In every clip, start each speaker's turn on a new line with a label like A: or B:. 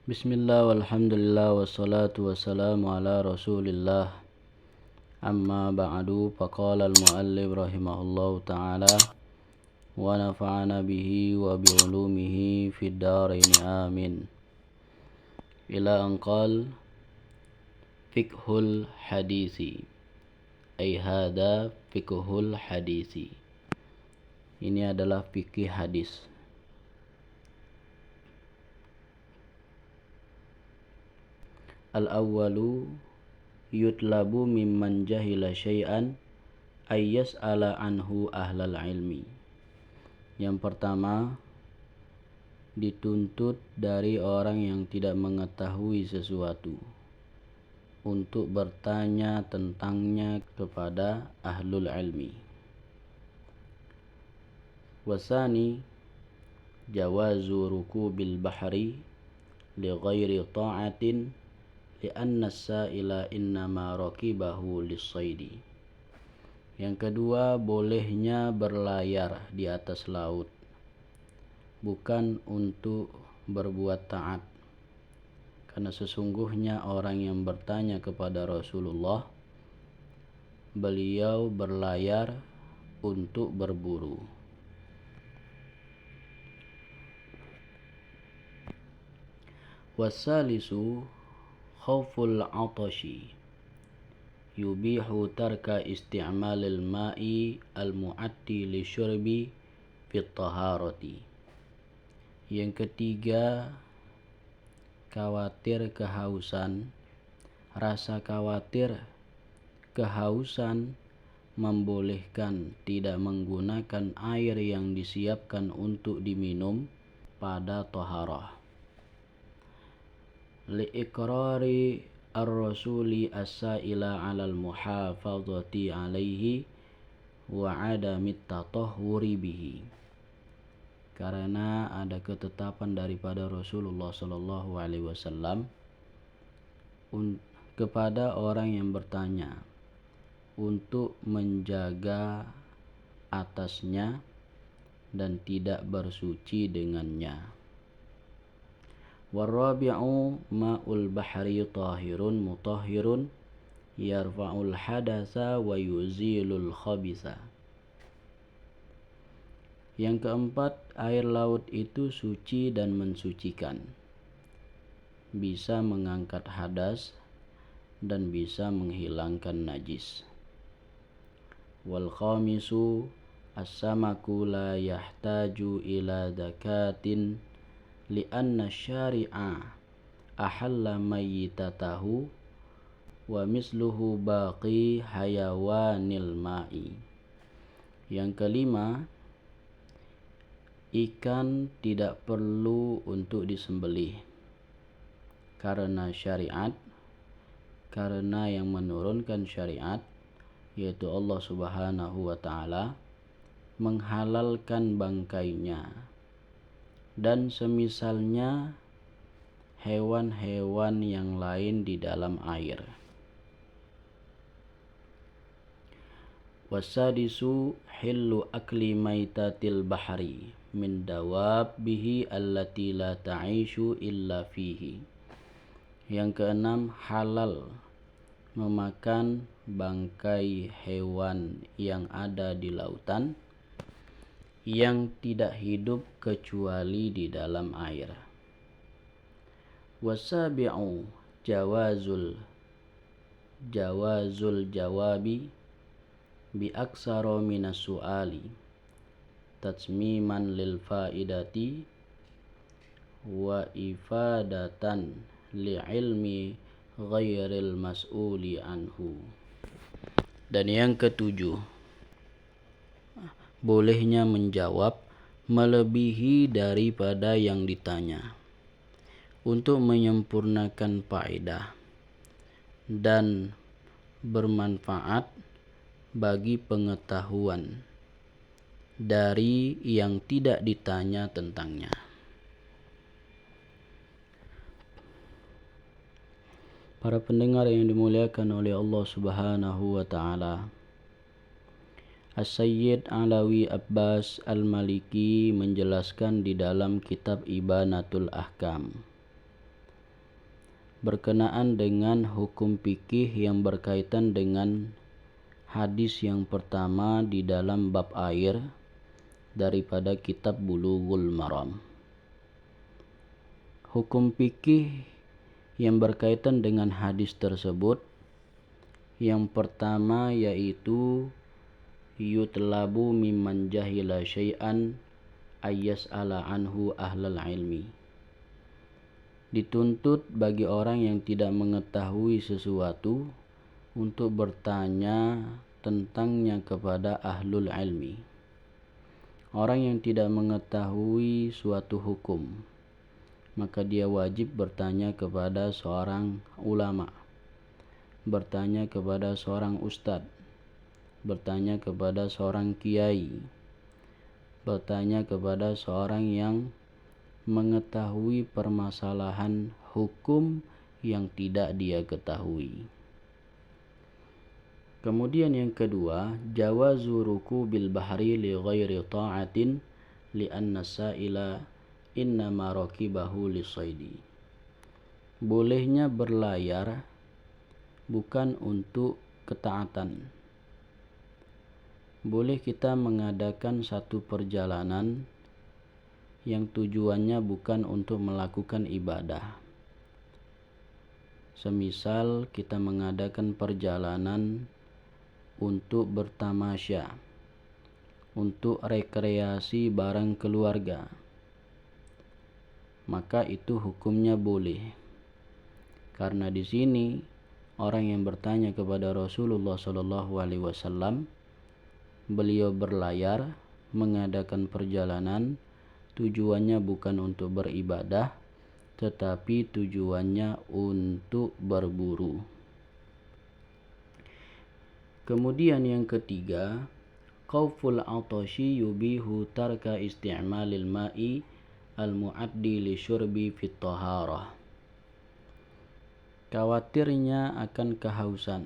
A: Bismillah walhamdulillah wassalatu wassalamu ala rasulillah. Amma ba'du, faqala al-muallif rahimahullahu ta'ala wa nafa'ana bihi wa bi'ulumihi fid daraini amin. Ila an qala fiqhul hadisi, ay hada fiqhul hadisi. Ini adalah fikih hadis. Al-awwalu yutlabu mimman jahila syai'an ay yas'ala anhu ahlal ilmi. Yang pertama, dituntut dari orang yang tidak mengetahui sesuatu untuk bertanya tentangnya kepada ahlul ilmi. Wasani jawazu rukubil bahri li ghairi ta'atin li'anna as-sa'ila innama rakibahu lis-saidi. Yang kedua, bolehnya berlayar di atas laut bukan untuk berbuat taat, karena sesungguhnya orang yang bertanya kepada Rasulullah, beliau berlayar untuk berburu. Wasalisu khawful atashi yubihu tarka isti'malil ma'i al-mu'atti li syurbi fit taharati. Yang ketiga, khawatir kehausan. Rasa khawatir kehausan membolehkan tidak menggunakan air yang disiapkan untuk diminum pada taharah. Li'iqrari ar-rasuli as-sa'ila 'alal muhafazati 'alaihi wa 'adamit tatahhuri bihi. Karena ada ketetapan daripada Rasulullah sallallahu alaihi wasallam kepada orang yang bertanya untuk menjaga atasnya dan tidak bersuci dengannya. Warabi'u ma'ul bahri tahirun mutahhirun yarfa'ul hadasa wa yuzilul khabisa. Yang keempat, air laut itu suci dan mensucikan, bisa mengangkat hadas dan bisa menghilangkan najis. Wal khamisu as-samaku la yahtaju ila zakatin li'anna syari'a ahalla mayyitatahu wa misluhu baqi hayawanil ma'i. Yang kelima, ikan tidak perlu untuk disembelih karena yang menurunkan syariat, yaitu Allah Subhanahu wa ta'ala, menghalalkan bangkainya dan semisalnya hewan-hewan yang lain di dalam air. Wasadisu hillu akli maitatil bahri min dawabbihi allati la ta'ishu illa fihi. Yang keenam, halal memakan bangkai hewan yang ada di lautan yang tidak hidup kecuali di dalam air. Wasabi'u jawazul jawabi bi aksara minas su'ali tatsmiman lil faidati wa ifadatan li ilmi ghairil mas'uli anhu. Dan yang ketujuh, bolehnya menjawab melebihi daripada yang ditanya untuk menyempurnakan faedah dan bermanfaat bagi pengetahuan dari yang tidak ditanya tentangnya. Para pendengar yang dimuliakan oleh Allah Subhanahu wa ta'ala, As-Sayyid Alawi Abbas Al-Maliki menjelaskan di dalam kitab Ibanatul Ahkam berkenaan dengan hukum fikih yang berkaitan dengan hadis yang pertama di dalam bab air daripada kitab Bulughul Maram. Hukum fikih yang berkaitan dengan hadis tersebut, yang pertama yaitu yutlabu mimman jahila syai'an ayyas'ala anhu ahlal ilmi. Dituntut bagi orang yang tidak mengetahui sesuatu untuk bertanya tentangnya kepada ahlul ilmi. Orang yang tidak mengetahui suatu hukum, maka dia wajib bertanya kepada seorang ulama, bertanya kepada seorang ustadz, bertanya kepada seorang kiai, bertanya kepada seorang yang mengetahui permasalahan hukum yang tidak dia ketahui. Kemudian yang kedua, jawazu rukubil bahri li ghairi ta'atin li anna sa'ila innama rakibahu lisaidi. Bolehnya berlayar bukan untuk ketaatan. Boleh kita mengadakan satu perjalanan yang tujuannya bukan untuk melakukan ibadah. Semisal kita mengadakan perjalanan untuk bertamasya, untuk rekreasi bareng keluarga, maka itu hukumnya boleh. Karena di sini orang yang bertanya kepada Rasulullah SAW, beliau berlayar mengadakan perjalanan, tujuannya bukan untuk beribadah, tetapi tujuannya untuk berburu. Kemudian yang ketiga, khawful atashi yubihu tarka isti'malil ma'i al-mu'addi li syurbi fit taharah. Khawatirnya akan kehausan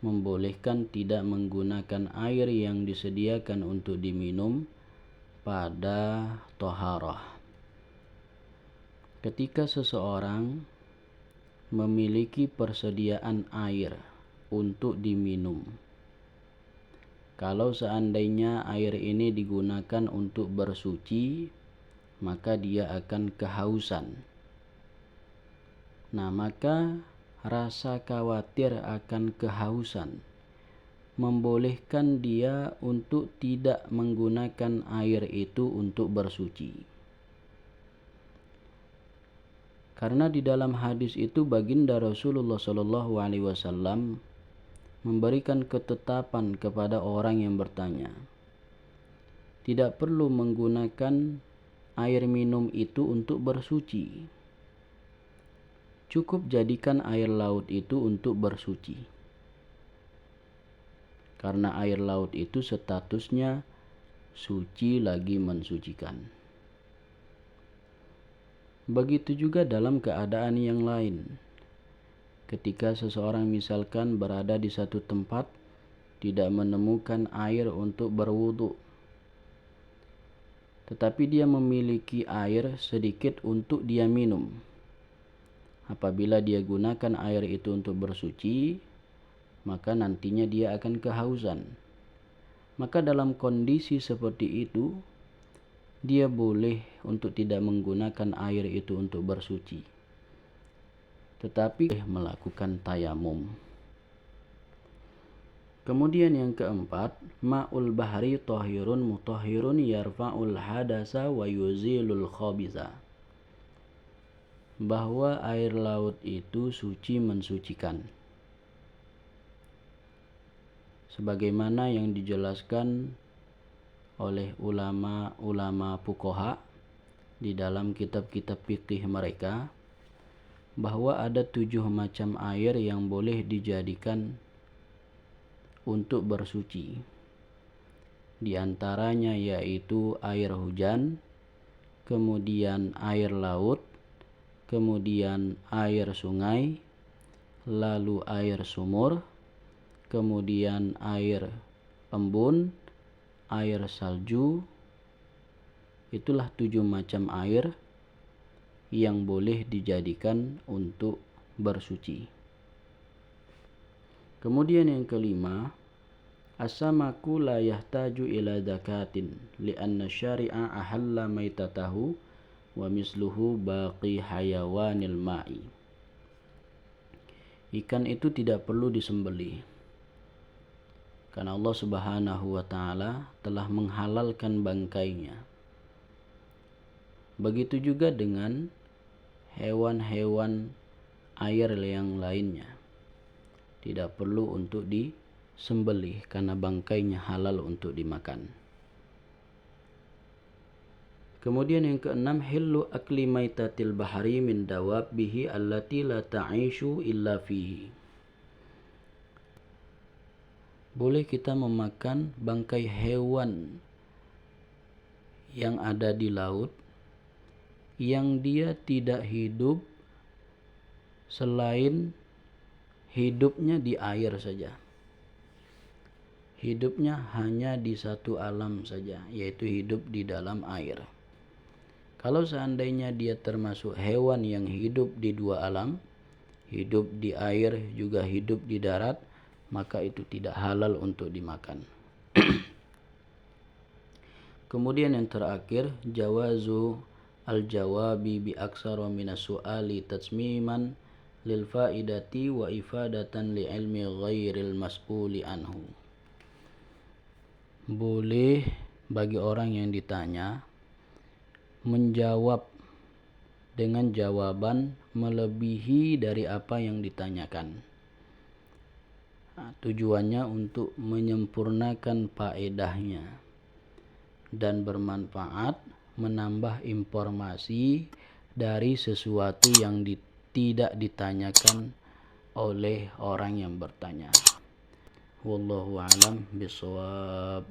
A: membolehkan tidak menggunakan air yang disediakan untuk diminum pada taharah. Ketika seseorang memiliki persediaan air untuk diminum, kalau seandainya air ini digunakan untuk bersuci, maka dia akan kehausan. Nah, maka rasa khawatir akan kehausan membolehkan dia untuk tidak menggunakan air itu untuk bersuci. Karena di dalam hadis itu baginda Rasulullah SAW memberikan ketetapan kepada orang yang bertanya. Tidak perlu menggunakan air minum itu untuk bersuci. Cukup jadikan air laut itu untuk bersuci. Karena air laut itu statusnya suci lagi mensucikan. Begitu juga dalam keadaan yang lain. Ketika seseorang misalkan berada di satu tempat, tidak menemukan air untuk berwudu, tetapi dia memiliki air sedikit untuk dia minum. Apabila dia gunakan air itu untuk bersuci, maka nantinya dia akan kehausan. Maka dalam kondisi seperti itu, dia boleh untuk tidak menggunakan air itu untuk bersuci, tetapi melakukan tayamum. Kemudian yang keempat, ma'ul bahri tahirun mutahhirun yarfa'ul hadasa wa yuzilul khabitha. Bahwa air laut itu suci mensucikan, sebagaimana yang dijelaskan oleh ulama-ulama fuqaha di dalam kitab-kitab fikih mereka, bahwa ada 7 macam air yang boleh dijadikan untuk bersuci. Di antaranya yaitu air hujan, kemudian air laut, kemudian air sungai, lalu air sumur, kemudian air embun, air salju. Itulah 7 macam air yang boleh dijadikan untuk bersuci. Kemudian yang kelima, as-samaku la yahtaju ila zakatin li'anna syari'a ahalla maitatahu wa misluhu baqi hayawanil ma'i. Ikan itu tidak perlu disembelih karena Allah Subhanahu wa taala telah menghalalkan bangkainya. Begitu juga dengan hewan-hewan air yang lainnya. Tidak perlu untuk disembelih karena bangkainya halal untuk dimakan. Kemudian yang keenam, hillu akli maitatil bahari min dawabbihi allati la ta'ishu illa fihi. Boleh kita memakan bangkai hewan yang ada di laut yang dia tidak hidup selain hidupnya di air saja. Hidupnya hanya di satu alam saja, yaitu hidup di dalam air. Kalau seandainya dia termasuk hewan yang hidup di dua alam, hidup di air juga hidup di darat, maka itu tidak halal untuk dimakan. Kemudian yang terakhir, jawazu al-jawabi bi aksara minas su'ali tatsmiman lil faidati wa ifadatan li ilmi ghairil mas'uli anhu. Boleh bagi orang yang ditanya menjawab dengan jawaban melebihi dari apa yang ditanyakan. Tujuannya untuk menyempurnakan faedahnya dan bermanfaat, menambah informasi dari sesuatu yang tidak ditanyakan oleh orang yang bertanya. Wallahu a'lam bishawab.